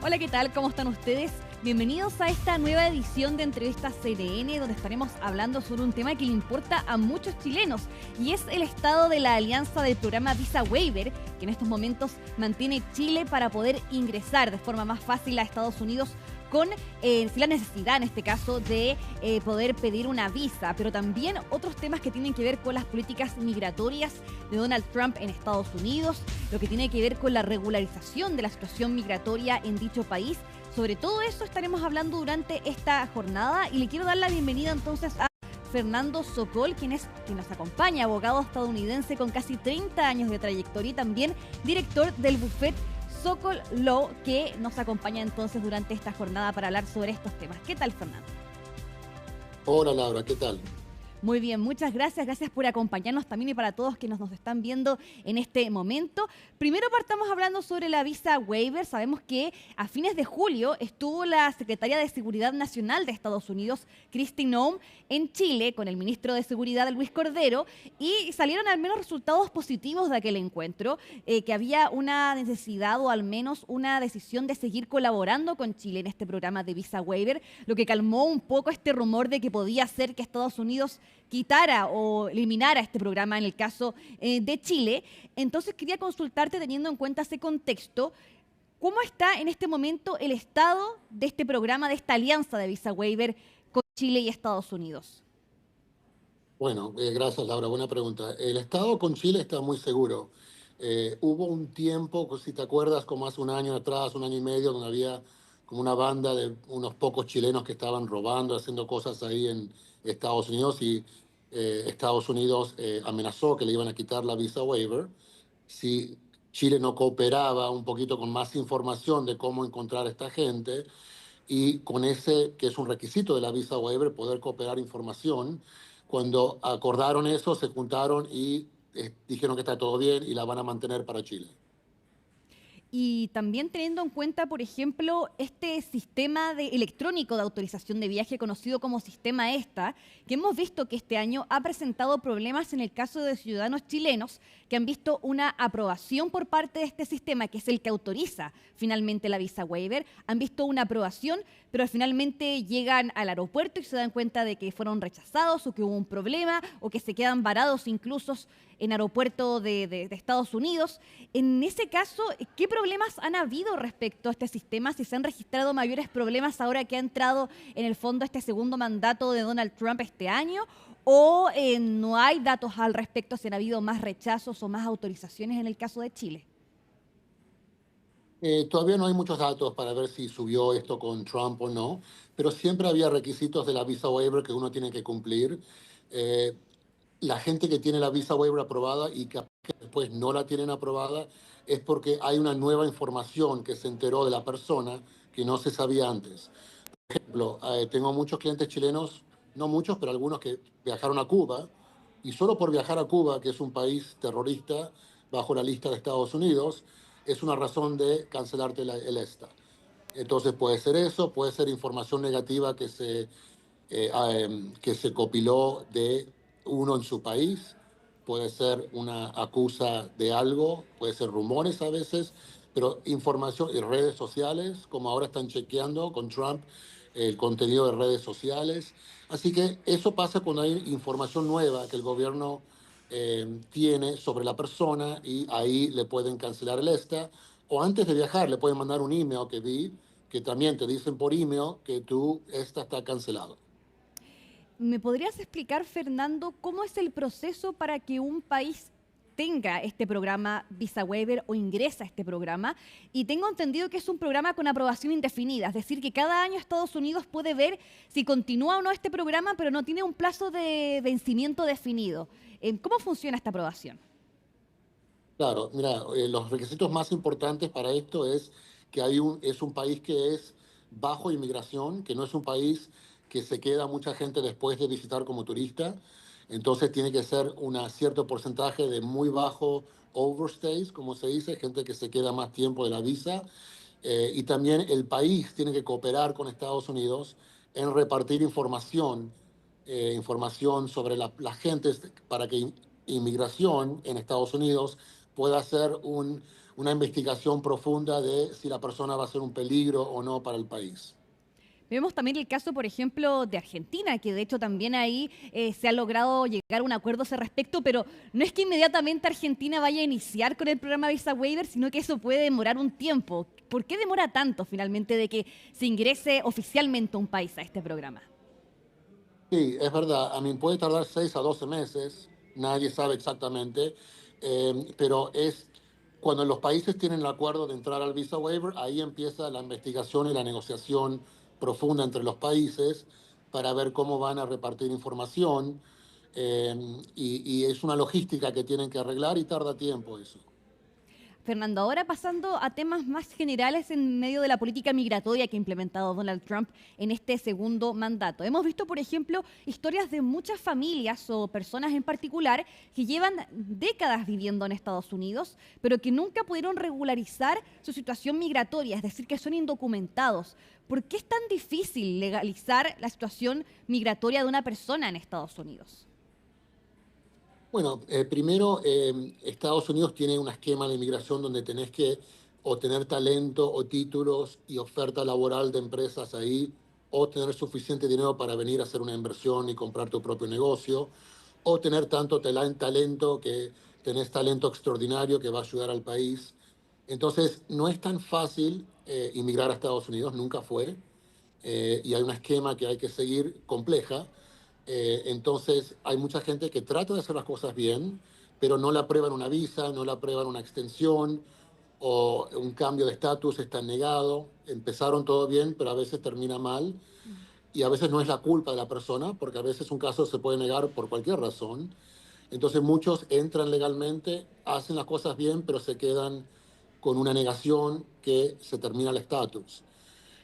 Hola, ¿qué tal? ¿Cómo están ustedes? Bienvenidos a esta nueva edición de Entrevistas CDN, donde estaremos hablando sobre un tema que le importa a muchos chilenos, y es el estado de la alianza del programa Visa Waiver, que en estos momentos mantiene Chile para poder ingresar de forma más fácil a Estados Unidos con la necesidad, en este caso, de poder pedir una visa, pero también otros temas que tienen que ver con las políticas migratorias de Donald Trump en Estados Unidos, lo que tiene que ver con la regularización de la situación migratoria en dicho país. Sobre todo eso estaremos hablando durante esta jornada, y le quiero dar la bienvenida entonces a Fernando Sokol, quien nos acompaña, abogado estadounidense con casi 30 años de trayectoria y también director del bufete Sokol Law, que nos acompaña entonces durante esta jornada para hablar sobre estos temas. ¿Qué tal, Fernando? Hola Laura, ¿qué tal? Muy bien, muchas gracias. Gracias por acompañarnos también y para todos que nos están viendo en este momento. Primero partamos hablando sobre la visa waiver. Sabemos que a fines de julio estuvo la secretaria de Seguridad Nacional de Estados Unidos, Kristi Noem, en Chile con el ministro de Seguridad, Luis Cordero, y salieron al menos resultados positivos de aquel encuentro, que había una necesidad o al menos una decisión de seguir colaborando con Chile en este programa de visa waiver, lo que calmó un poco este rumor de que podía ser que Estados Unidos quitara o eliminara este programa en el caso de Chile. Entonces quería consultarte, teniendo en cuenta ese contexto, ¿cómo está en este momento el estado de este programa, de esta alianza de visa waiver con Chile y Estados Unidos? Bueno, gracias Laura, buena pregunta. El Estado con Chile está muy seguro. Hubo un tiempo, pues, si te acuerdas, como hace un año atrás, un año y medio, donde había como una banda de unos pocos chilenos que estaban robando, haciendo cosas ahí en Estados Unidos y Estados Unidos amenazó que le iban a quitar la visa waiver si Chile no cooperaba un poquito con más información de cómo encontrar a esta gente y con ese, que es un requisito de la visa waiver, poder cooperar información. Cuando acordaron eso, se juntaron y dijeron que está todo bien y la van a mantener para Chile. Y también teniendo en cuenta, por ejemplo, este sistema electrónico de autorización de viaje conocido como sistema ESTA, que hemos visto que este año ha presentado problemas en el caso de ciudadanos chilenos que han visto una aprobación por parte de este sistema, que es el que autoriza finalmente la visa waiver, han visto una aprobación, pero finalmente llegan al aeropuerto y se dan cuenta de que fueron rechazados o que hubo un problema o que se quedan varados incluso en aeropuerto de Estados Unidos. En ese caso, ¿qué problemas han habido respecto a este sistema? Si se han registrado mayores problemas ahora que ha entrado en el fondo este segundo mandato de Donald Trump este año, o no hay datos al respecto, si han habido más rechazos o más autorizaciones en el caso de Chile. Todavía no hay muchos datos para ver si subió esto con Trump o no, pero siempre había requisitos de la visa waiver que uno tiene que cumplir. Eh, la gente que tiene la visa waiver aprobada y que después no la tienen aprobada es porque hay una nueva información que se enteró de la persona que no se sabía antes. Por ejemplo, tengo muchos clientes chilenos, no muchos, pero algunos que viajaron a Cuba y solo por viajar a Cuba, que es un país terrorista bajo la lista de Estados Unidos, es una razón de cancelarte el ESTA. Entonces puede ser eso, puede ser información negativa que se copiló de uno en su país, puede ser una acusa de algo, puede ser rumores a veces, pero información y redes sociales, como ahora están chequeando con Trump el contenido de redes sociales. Así que eso pasa cuando hay información nueva que el gobierno tiene sobre la persona y ahí le pueden cancelar el ESTA. O antes de viajar le pueden mandar un email que vi, que también te dicen por email que tu ESTA está cancelado. ¿Me podrías explicar, Fernando, cómo es el proceso para que un país tenga este programa Visa Waiver o ingresa a este programa? Y tengo entendido que es un programa con aprobación indefinida, es decir, que cada año Estados Unidos puede ver si continúa o no este programa, pero no tiene un plazo de vencimiento definido. ¿Cómo funciona esta aprobación? Claro, mira, los requisitos más importantes para esto es que es un país que es bajo inmigración, que no es un país que se queda mucha gente después de visitar como turista. Entonces tiene que ser un cierto porcentaje de muy bajo overstays, como se dice, gente que se queda más tiempo de la visa. Y también el país tiene que cooperar con Estados Unidos en repartir información sobre la gente para que inmigración en Estados Unidos pueda hacer una investigación profunda de si la persona va a ser un peligro o no para el país. Vemos también el caso, por ejemplo, de Argentina, que de hecho también ahí se ha logrado llegar a un acuerdo a ese respecto, pero no es que inmediatamente Argentina vaya a iniciar con el programa Visa Waiver, sino que eso puede demorar un tiempo. ¿Por qué demora tanto finalmente de que se ingrese oficialmente un país a este programa? Sí, es verdad. A mí puede tardar 6 a 12 meses, nadie sabe exactamente, pero es cuando los países tienen el acuerdo de entrar al visa waiver, ahí empieza la investigación y la negociación profunda entre los países para ver cómo van a repartir información, y es una logística que tienen que arreglar y tarda tiempo eso. Fernando, ahora pasando a temas más generales en medio de la política migratoria que ha implementado Donald Trump en este segundo mandato. Hemos visto, por ejemplo, historias de muchas familias o personas en particular que llevan décadas viviendo en Estados Unidos, pero que nunca pudieron regularizar su situación migratoria, es decir, que son indocumentados. ¿Por qué es tan difícil legalizar la situación migratoria de una persona en Estados Unidos? Bueno, primero, Estados Unidos tiene un esquema de inmigración donde tenés que o tener talento o títulos y oferta laboral de empresas ahí, o tener suficiente dinero para venir a hacer una inversión y comprar tu propio negocio, o tener tanto talento que tenés talento extraordinario que va a ayudar al país. Entonces, no es tan fácil inmigrar a Estados Unidos, nunca fue, y hay un esquema que hay que seguir compleja. Entonces, hay mucha gente que trata de hacer las cosas bien, pero no le aprueban una visa, no le aprueban una extensión o un cambio de estatus está negado. Empezaron todo bien, pero a veces termina mal y a veces no es la culpa de la persona, porque a veces un caso se puede negar por cualquier razón. Entonces, muchos entran legalmente, hacen las cosas bien, pero se quedan con una negación que se termina el estatus.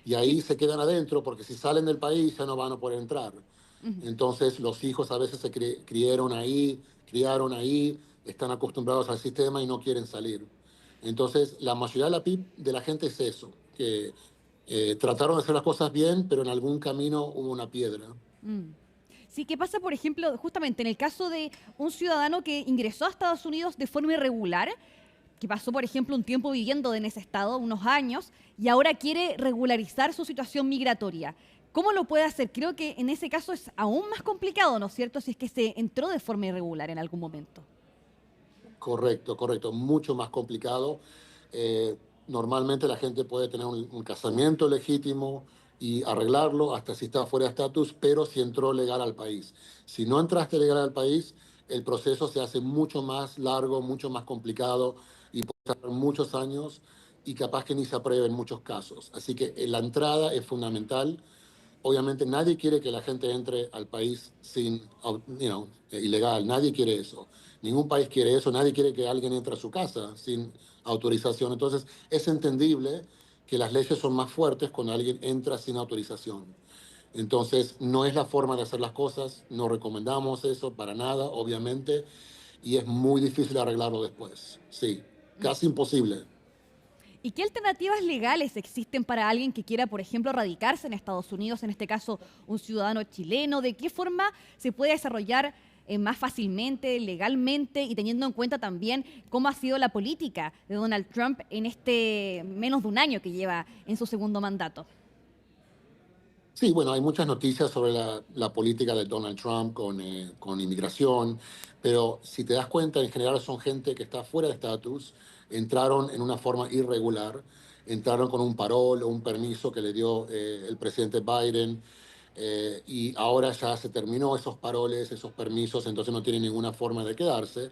Y Y, ahí se quedan adentro porque si salen del país ya no van a poder entrar. ujú. Entonces los hijos a veces se criaron ahí, están acostumbrados al sistema y no quieren salir. Entonces la mayoría de de la gente es eso, que trataron de hacer las cosas bien, pero en algún camino hubo una piedra. Mm. Sí, ¿qué pasa, por ejemplo, justamente en el caso de un ciudadano que ingresó a Estados Unidos de forma irregular, que pasó, por ejemplo, un tiempo viviendo en ese estado, unos años, y ahora quiere regularizar su situación migratoria? ¿Cómo lo puede hacer? Creo que en ese caso es aún más complicado, ¿no es cierto? Si es que se entró de forma irregular en algún momento. Correcto, correcto, mucho más complicado. Eh, Normalmente la gente puede tener un casamiento legítimo y arreglarlo hasta si está fuera de estatus, pero si entró legal al país. Si no entraste legal al país, el proceso se hace mucho más largo, mucho más complicado y puede tardar muchos años y capaz que ni se apruebe en muchos casos. Así que la entrada es fundamental. Obviamente nadie quiere que la gente entre al país sin, ilegal, nadie quiere eso. Ningún país quiere eso, nadie quiere que alguien entre a su casa sin autorización. Entonces es entendible que las leyes son más fuertes cuando alguien entra sin autorización. Entonces no es la forma de hacer las cosas, no recomendamos eso para nada, obviamente, y es muy difícil arreglarlo después. Sí, Mm. casi imposible. ¿Y qué alternativas legales existen para alguien que quiera, por ejemplo, radicarse en Estados Unidos, en este caso un ciudadano chileno? ¿De qué forma se puede desarrollar más fácilmente, legalmente y teniendo en cuenta también cómo ha sido la política de Donald Trump en este menos de un año que lleva en su segundo mandato? Sí, bueno, hay muchas noticias sobre la política de Donald Trump con inmigración, pero si te das cuenta, en general son gente que está fuera de estatus, entraron en una forma irregular, entraron con un parol o un permiso que le dio el presidente Biden, y ahora ya se terminó esos paroles, esos permisos, entonces no tienen ninguna forma de quedarse.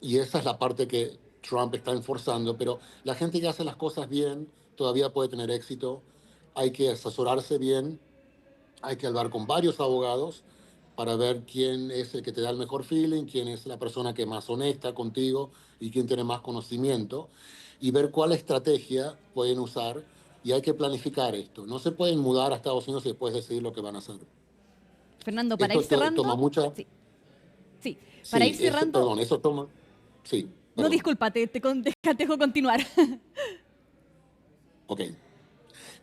Y esa es la parte que Trump está enforzando, pero la gente que hace las cosas bien todavía puede tener éxito. Hay que asesorarse bien, hay que hablar con varios abogados para ver quién es el que te da el mejor feeling, quién es la persona que es más honesta contigo y quién tiene más conocimiento, y ver cuál estrategia pueden usar. Y hay que planificar esto. No se pueden mudar a Estados Unidos y después decidir lo que van a hacer. Fernando, para ir Esto toma cerrando, mucha... sí, sí, para ir Sí, cerrando, perdón, eso toma... Sí, no perdón. disculpa, te dejo continuar. Ok.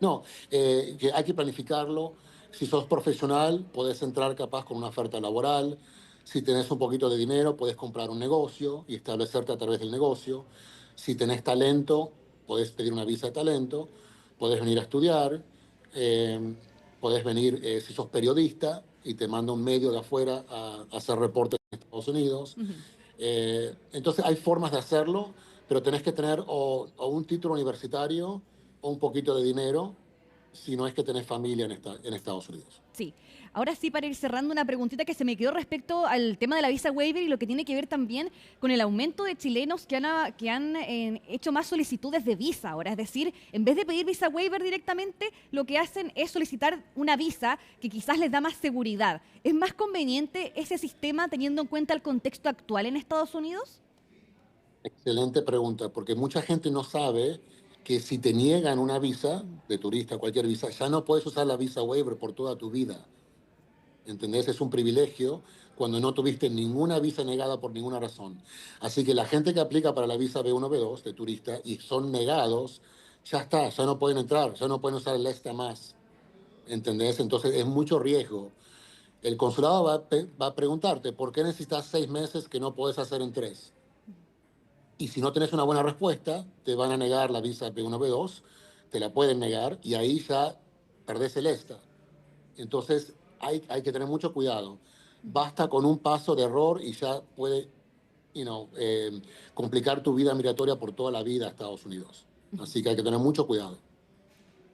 No, que hay que planificarlo. Si sos profesional, podés entrar capaz con una oferta laboral. Si tenés un poquito de dinero, podés comprar un negocio y establecerte a través del negocio. Si tenés talento, podés pedir una visa de talento, podés venir a estudiar, eh, podés venir, si sos periodista, y te manda un medio de afuera a hacer reportes en Estados Unidos. Ujú. Entonces hay formas de hacerlo, pero tenés que tener o un título universitario o un poquito de dinero, si no es que tenés familia en Estados Unidos. Sí. Ahora sí, para ir cerrando, una preguntita que se me quedó respecto al tema de la visa waiver y lo que tiene que ver también con el aumento de chilenos que han hecho más solicitudes de visa ahora. Es decir, en vez de pedir visa waiver directamente, lo que hacen es solicitar una visa que quizás les da más seguridad. ¿Es más conveniente ese sistema teniendo en cuenta el contexto actual en Estados Unidos? Excelente pregunta, porque mucha gente no sabe que si te niegan una visa Mm. de turista, cualquier visa, ya no puedes usar la visa waiver por toda tu vida. ¿Entendés? Es un privilegio cuando no tuviste ninguna visa negada por ninguna razón. Así que la gente que aplica para la visa B1, B2 de turista y son negados, ya está, ya no pueden entrar, ya no pueden usar el ESTA más. ¿Entendés? Entonces es mucho riesgo. El consulado va a preguntarte, ¿por qué necesitas 6 meses que no puedes hacer en 3? Y si no tenés una buena respuesta, te van a negar la visa B1, B2, te la pueden negar y ahí ya perdés el ESTA. Entonces hay que tener mucho cuidado. Basta con un paso de error y ya puede complicar tu vida migratoria por toda la vida a Estados Unidos. Así que hay que tener mucho cuidado.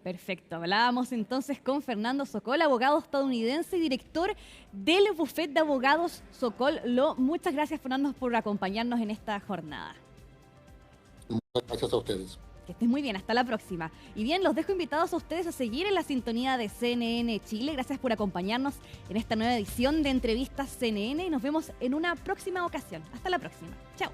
Perfecto. Hablábamos entonces con Fernando Sokol, abogado estadounidense y director del bufete de abogados Sokol Law. Muchas gracias, Fernando, por acompañarnos en esta jornada. Muchas gracias a ustedes. Que estés muy bien, hasta la próxima. Y bien, los dejo invitados a ustedes a seguir en la sintonía de CNN Chile. Gracias por acompañarnos en esta nueva edición de Entrevistas CNN y nos vemos en una próxima ocasión. Hasta la próxima. Chao.